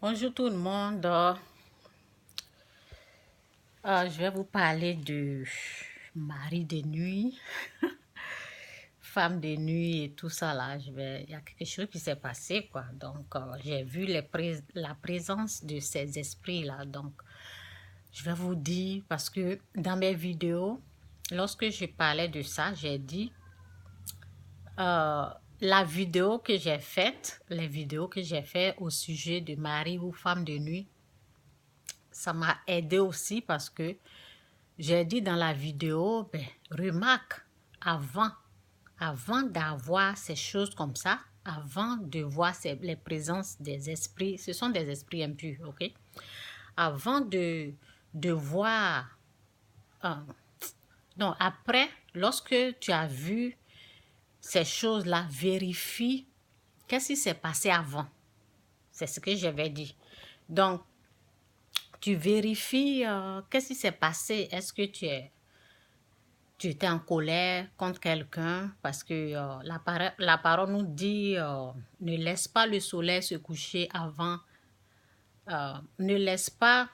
Bonjour tout le monde. Je vais vous parler de mari de nuit, femme de nuit et tout ça là. Il y a quelque chose qui s'est passé quoi. Donc, j'ai vu la présence de ces esprits là. Donc, je vais vous dire parce que dans mes vidéos, lorsque je parlais de ça, j'ai dit la vidéo que j'ai faite, les vidéos que j'ai faites au sujet de mari ou femme de nuit, ça m'a aidé aussi parce que j'ai dit dans la vidéo, remarque, avant d'avoir ces choses comme ça, avant de voir les présences des esprits, ce sont des esprits impurs, ok? Avant de voir, euh, non, après, lorsque tu as vu ces choses-là, vérifie qu'est-ce qui s'est passé avant. C'est ce que j'avais dit. Donc, tu vérifies qu'est-ce qui s'est passé. Est-ce que tu étais en colère contre quelqu'un parce que la parole nous dit ne laisse pas le soleil se coucher avant, ne laisse pas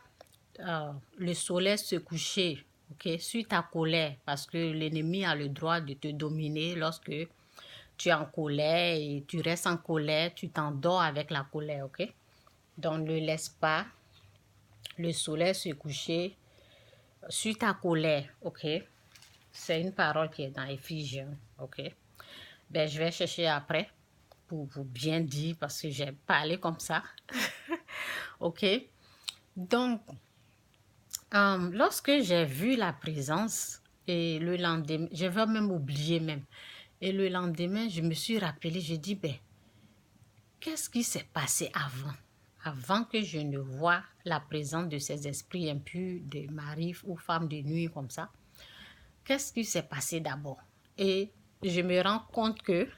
le soleil se coucher, ok, sur ta colère parce que l'ennemi a le droit de te dominer lorsque tu es en colère et tu restes en colère, tu t'endors avec la colère, ok. Donc ne laisse pas le soleil se coucher sur ta colère, ok. C'est une parole qui est dans Éphésiens, ok. Je vais chercher après pour vous bien dire parce que j'ai parlé comme ça, ok. Donc, lorsque j'ai vu la présence et le lendemain, je vais même oublier même. Et le lendemain, je me suis rappelé, je dis, qu'est-ce qui s'est passé avant que je ne vois la présence de ces esprits impurs, de mari ou femme de nuit comme ça? Qu'est-ce qui s'est passé d'abord? Et je me rends compte que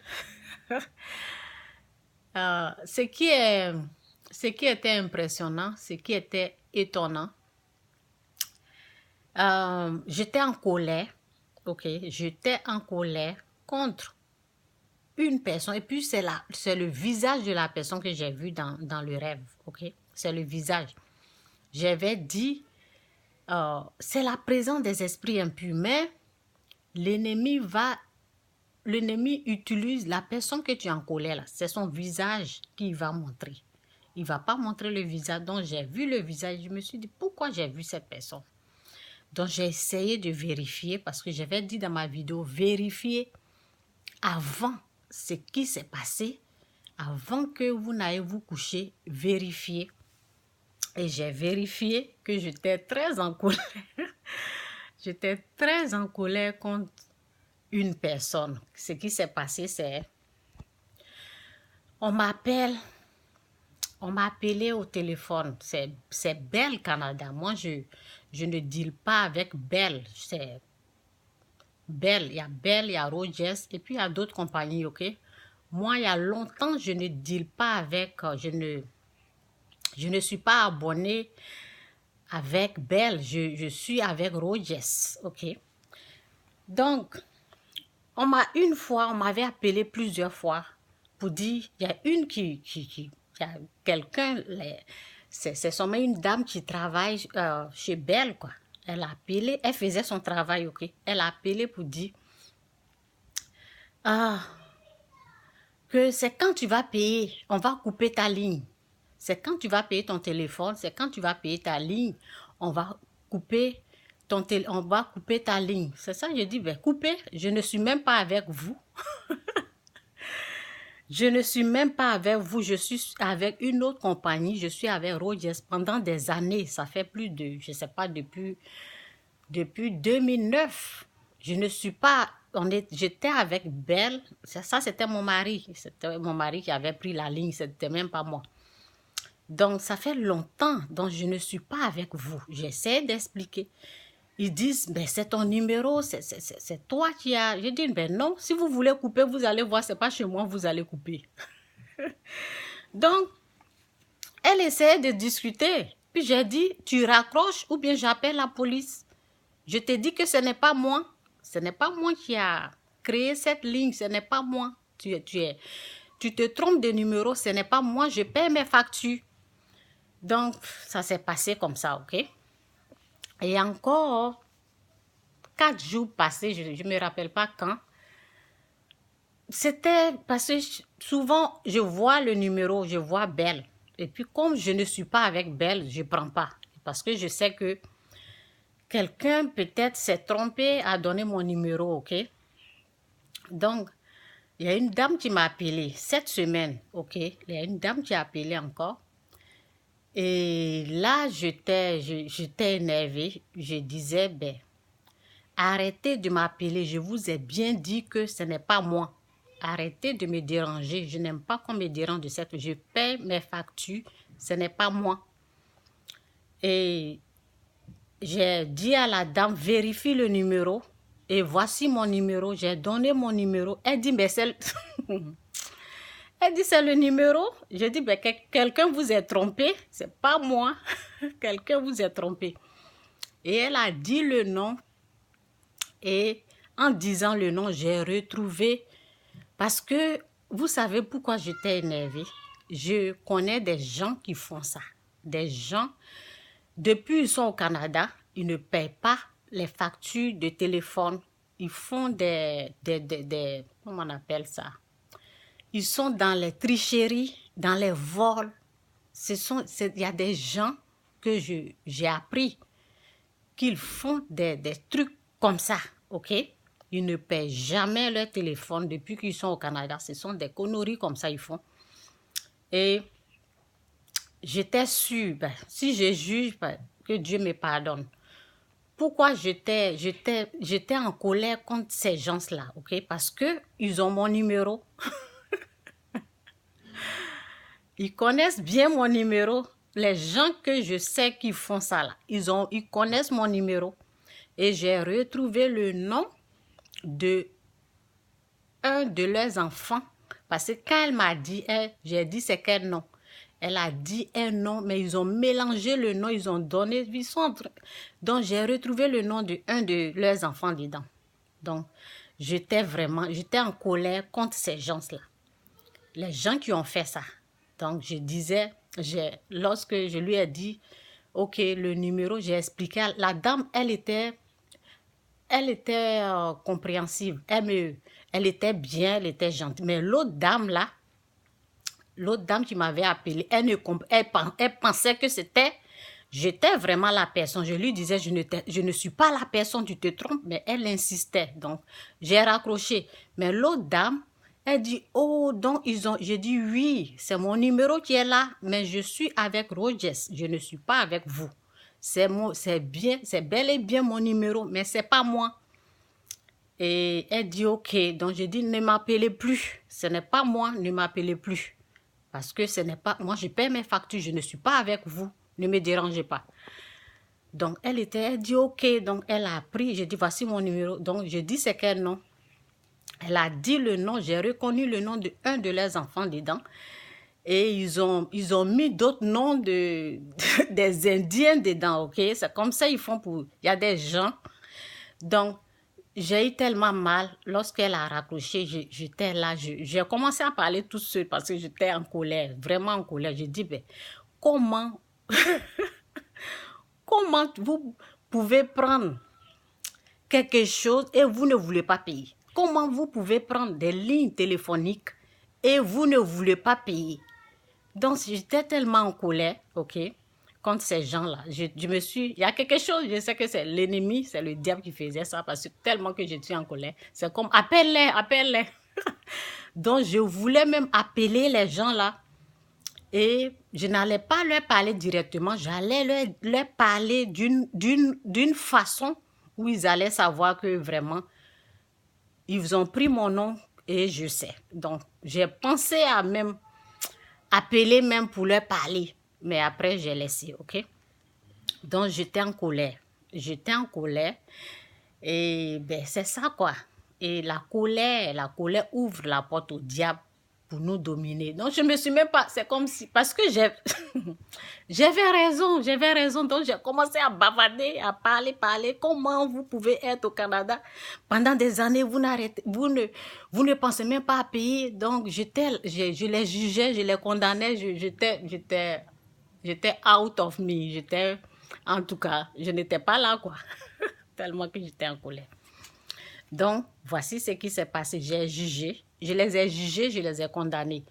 ce qui était impressionnant, ce qui était étonnant, j'étais en colère, ok, j'étais en colère contre une personne, et puis c'est le visage de la personne que j'ai vu dans le rêve, ok, c'est le visage. J'avais dit, c'est la présence des esprits impurs, mais l'ennemi utilise la personne que tu es en colère là, c'est son visage qu'il va montrer. Il ne va pas montrer le visage. Donc, j'ai vu le visage. Je me suis dit, pourquoi j'ai vu cette personne? Donc, j'ai essayé de vérifier parce que j'avais dit dans ma vidéo, vérifier avant ce qui s'est passé, avant que vous n'ayez vous coucher, vérifier. Et j'ai vérifié que j'étais très en colère. J'étais très en colère contre une personne. Ce qui s'est passé, c'est on m'appelle. On m'a appelé au téléphone. C'est Bell Canada. Moi, je ne deal pas avec Bell. C'est Bell. Il y a Bell, il y a Rogers et puis il y a d'autres compagnies, ok? Moi, il y a longtemps, je ne deal pas avec... je ne suis pas abonné avec Bell. Je suis avec Rogers, ok? Donc, on m'avait appelé plusieurs fois pour dire, il y a il y a quelqu'un, c'est sûrement une dame qui travaille chez Bell, quoi. Elle a appelé, elle faisait son travail, ok. Elle a appelé pour dire, que c'est quand tu vas payer, on va couper ta ligne. C'est quand tu vas payer ton téléphone, c'est quand tu vas payer ta ligne, on va couper on va couper ta ligne. C'est ça, je dis, couper, je ne suis même pas avec vous. Je ne suis même pas avec vous, je suis avec une autre compagnie, je suis avec Rogers pendant des années. Ça fait plus de, je ne sais pas, depuis 2009. Je ne suis pas, j'étais avec Belle, ça c'était mon mari. C'était mon mari qui avait pris la ligne, c'était même pas moi. Donc ça fait longtemps, donc je ne suis pas avec vous. J'essaie d'expliquer. Ils disent, c'est ton numéro, c'est toi qui as... Je dis, non, si vous voulez couper, vous allez voir, c'est pas chez moi, vous allez couper. Donc, elle essayait de discuter. Puis j'ai dit, tu raccroches ou bien j'appelle la police. Je te dis que ce n'est pas moi. Ce n'est pas moi qui a créé cette ligne. Ce n'est pas moi. Tu te trompes de numéro. Ce n'est pas moi. Je paie mes factures. Donc, ça s'est passé comme ça, ok? Et encore 4 jours passés, je ne me rappelle pas quand. C'était parce que souvent, je vois le numéro, je vois Belle. Et puis, comme je ne suis pas avec Belle, je ne prends pas. Parce que je sais que quelqu'un peut-être s'est trompé à donner mon numéro, ok? Donc, il y a une dame qui m'a appelé cette semaine, ok? Il y a une dame qui a appelé encore. Et là, j'étais énervée. Je disais, ben, arrêtez de m'appeler. Je vous ai bien dit que ce n'est pas moi. Arrêtez de me déranger. Je n'aime pas qu'on me dérange de cette. Je paie mes factures. Ce n'est pas moi. Et j'ai dit à la dame, vérifie le numéro. Et voici mon numéro. J'ai donné mon numéro. Elle dit, mais c'est... Elle dit, c'est le numéro. Je dis, ben, quelqu'un vous est trompé. C'est pas moi. Quelqu'un vous est trompé. Et elle a dit le nom. Et en disant le nom, j'ai retrouvé. Parce que vous savez pourquoi j'étais énervée. Je connais des gens qui font ça. Des gens, depuis ils sont au Canada, ils ne payent pas les factures de téléphone. Ils font comment on appelle ça? Ils sont dans les tricheries, dans les vols. Il y a des gens que j'ai appris qu'ils font des trucs comme ça, ok? Ils ne paient jamais leur téléphone depuis qu'ils sont au Canada. Ce sont des conneries comme ça, ils font. Et j'étais sûre, ben, si je juge, ben, que Dieu me pardonne. Pourquoi j'étais en colère contre ces gens-là, ok? Parce qu'ils ont mon numéro. Ils connaissent bien mon numéro. Les gens que je sais qui font ça là, ils connaissent mon numéro. Et j'ai retrouvé le nom de un de leurs enfants. Parce que quand elle m'a dit, j'ai dit c'est quel nom? Elle a dit un nom, mais ils ont mélangé le nom, ils ont donné, donc j'ai retrouvé le nom de un de leurs enfants dedans. Donc, j'étais en colère contre ces gens-là. Les gens qui ont fait ça. Donc, je disais, lorsque je lui ai dit, ok, le numéro, j'ai expliqué, la dame, elle était compréhensive, elle était bien, elle était gentille. Mais l'autre dame là, l'autre dame qui m'avait appelé, elle pensait que j'étais vraiment la personne. Je lui disais, je ne suis pas la personne, tu te trompes, mais elle insistait. Donc, j'ai raccroché. Mais l'autre dame, elle dit, oh, donc j'ai dit, oui, c'est mon numéro qui est là, mais je suis avec Rogers, je ne suis pas avec vous. C'est bel et bien mon numéro, mais c'est pas moi. Et elle dit, ok, donc j'ai dit, ne m'appelez plus, ce n'est pas moi, ne m'appelez plus. Parce que ce n'est pas, moi je paie mes factures, je ne suis pas avec vous, ne me dérangez pas. Donc elle dit ok, donc elle a pris, j'ai dit voici mon numéro, donc je dis c'est quel nom. Elle a dit le nom, j'ai reconnu le nom de un de leurs enfants dedans. Et ils ont mis d'autres noms des Indiens dedans, ok? C'est comme ça ils font il y a des gens. Donc, j'ai eu tellement mal lorsqu'elle a raccroché, j'étais là, j'ai commencé à parler tout seul parce que j'étais en colère, vraiment en colère. J'ai dit, ben, comment vous pouvez prendre quelque chose et vous ne voulez pas payer? Comment vous pouvez prendre des lignes téléphoniques et vous ne voulez pas payer? Donc, j'étais tellement en colère, ok, contre ces gens-là. Il y a quelque chose, je sais que c'est l'ennemi, c'est le diable qui faisait ça parce que tellement que je suis en colère. C'est comme, appelle-les. Donc, je voulais même appeler les gens-là et je n'allais pas leur parler directement, j'allais leur parler d'une façon où ils allaient savoir que vraiment, ils ont pris mon nom et je sais. Donc, j'ai pensé à même appeler même pour leur parler. Mais après, j'ai laissé, ok? Donc, j'étais en colère. Et ben, c'est ça, quoi. Et la colère ouvre la porte au diable pour nous dominer. Donc, je me suis même pas... C'est comme si... Parce que j'avais raison. Donc, j'ai commencé à bavarder, à parler. Comment vous pouvez être au Canada pendant des années, vous ne pensez même pas à payer. Donc, je les jugeais, je les condamnais, j'étais j'étais out of me. J'étais, en tout cas, je n'étais pas là, quoi. Tellement que j'étais en colère. Donc, voici ce qui s'est passé. J'ai jugé. Je les ai jugés, je les ai condamnés.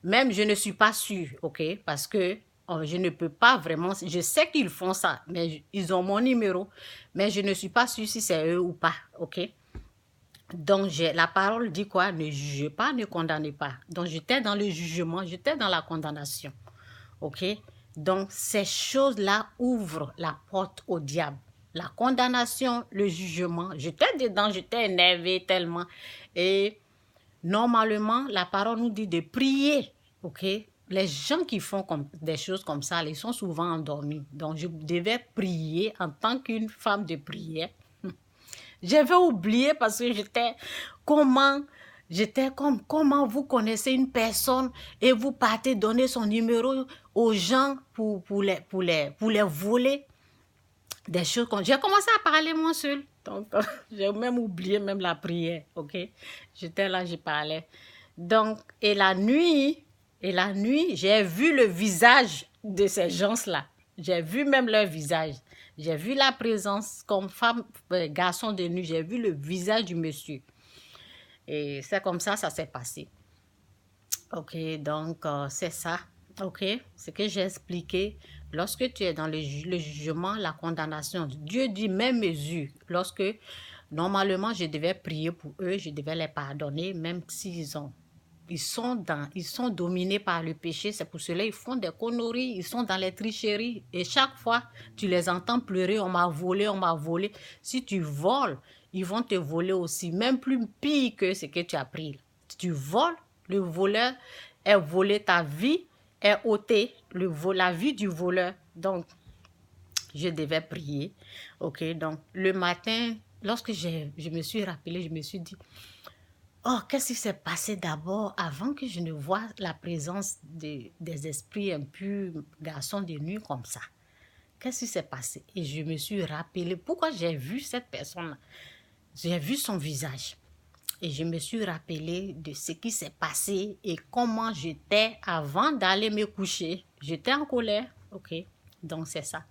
Même, je ne suis pas sûre, OK? Parce que je ne peux pas vraiment... Je sais qu'ils font ça, mais ils ont mon numéro. Mais je ne suis pas sûre si c'est eux ou pas, OK? Donc, la parole dit quoi? Ne jugez pas, ne condamnez pas. Donc, j'étais dans le jugement, j'étais dans la condamnation. OK? Donc, ces choses-là ouvrent la porte au diable. La condamnation, le jugement. J'étais dedans, j'étais énervée tellement. Et normalement, la parole nous dit de prier. OK? Les gens qui font des choses comme ça, ils sont souvent endormis. Donc, je devais prier en tant qu'une femme de prière. J'avais oublié parce que comment vous connaissez une personne et vous partez donner son numéro aux gens pour les voler. Des choses comme... J'ai commencé à parler moi seule. Donc, j'ai même oublié même la prière, ok? J'étais là, je parlais. Donc, et la nuit, j'ai vu le visage de ces gens-là. J'ai vu même leur visage. J'ai vu la présence comme femme, garçon de nuit. J'ai vu le visage du monsieur. Et c'est comme ça s'est passé. Ok, donc c'est ça. Ok, ce que j'ai expliqué. Lorsque tu es dans le jugement, la condamnation, Dieu dit même mesure. Lorsque, normalement, je devais prier pour eux, je devais les pardonner, même s'ils sont dominés par le péché. C'est pour cela qu'ils font des conneries, ils sont dans les tricheries. Et chaque fois, tu les entends pleurer, on m'a volé, on m'a volé. Si tu voles, ils vont te voler aussi, même plus pire que ce que tu as pris. Si tu voles, le voleur est volé ta vie, est ôté la vie du voleur. Donc, je devais prier. Ok, donc le matin, lorsque je me suis rappelée, je me suis dit, oh, qu'est-ce qui s'est passé d'abord avant que je ne voie la présence des esprits impurs, garçons de nuit comme ça? Qu'est-ce qui s'est passé? Et je me suis rappelé pourquoi j'ai vu cette personne-là. J'ai vu son visage. Et je me suis rappelé de ce qui s'est passé et comment j'étais avant d'aller me coucher. J'étais en colère, ok? Donc c'est ça.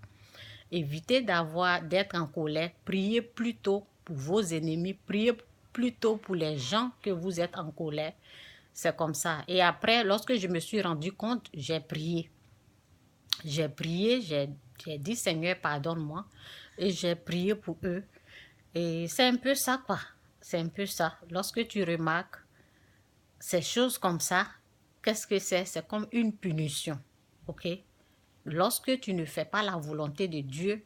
Évitez d'être en colère. Priez plutôt pour vos ennemis. Priez plutôt pour les gens que vous êtes en colère. C'est comme ça. Et après, lorsque je me suis rendu compte, j'ai prié. J'ai prié, j'ai dit, Seigneur, pardonne-moi. Et j'ai prié pour eux. Et c'est un peu ça, quoi. C'est un peu ça. Lorsque tu remarques ces choses comme ça, qu'est-ce que c'est? C'est comme une punition. OK? Lorsque tu ne fais pas la volonté de Dieu,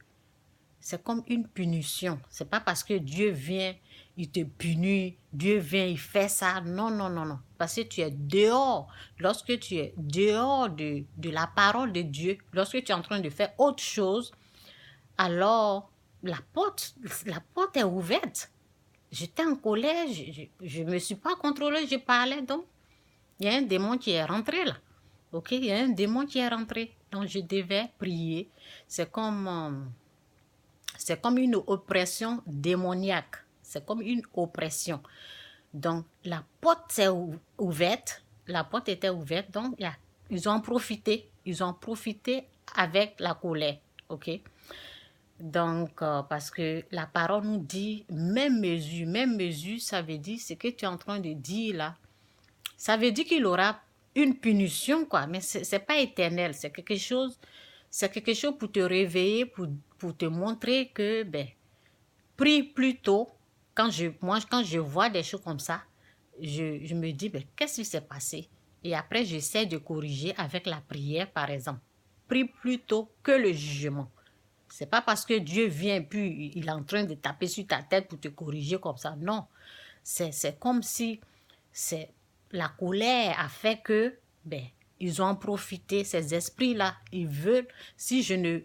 c'est comme une punition. C'est pas parce que Dieu vient, il te punit, Dieu vient, il fait ça. Non, non, non, non. Parce que tu es dehors. Lorsque tu es dehors de la parole de Dieu, lorsque tu es en train de faire autre chose, alors la porte est ouverte. J'étais en colère, je me suis pas contrôlée, je parlais. Donc, il y a un démon qui est rentré là. OK, il y a un démon qui est rentré. Donc, je devais prier. C'est comme une oppression démoniaque. C'est comme une oppression. Donc, la porte s'est ouverte. La porte était ouverte. Donc, ils ont profité. Ils ont profité avec la colère. OK? Donc, parce que la parole nous dit même mesure, ça veut dire ce que tu es en train de dire là. Ça veut dire qu'il aura une punition, quoi. Mais ce n'est pas éternel. C'est quelque chose pour te réveiller, pour te montrer que, ben, prie plutôt. Quand je vois des choses comme ça, je me dis, ben, qu'est-ce qui s'est passé? Et après, j'essaie de corriger avec la prière, par exemple. Prie plutôt que le jugement. C'est pas parce que Dieu vient puis il est en train de taper sur ta tête pour te corriger comme ça. Non. C'est comme si la colère a fait que, ben, ils ont profité, ces esprits-là, ils veulent, si je ne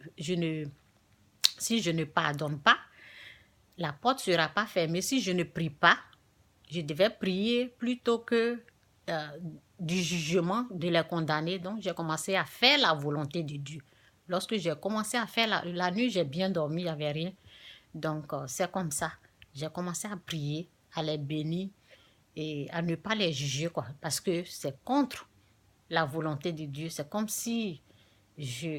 pardonne pas, la porte ne sera pas fermée. Si je ne prie pas, je devais prier plutôt que euh, du jugement, de les condamner. Donc, j'ai commencé à faire la volonté de Dieu. Lorsque j'ai commencé à faire la nuit, j'ai bien dormi, il n'y avait rien. Donc, c'est comme ça. J'ai commencé à prier, à les bénir et à ne pas les juger, quoi. Parce que c'est contre la volonté de Dieu. C'est comme si je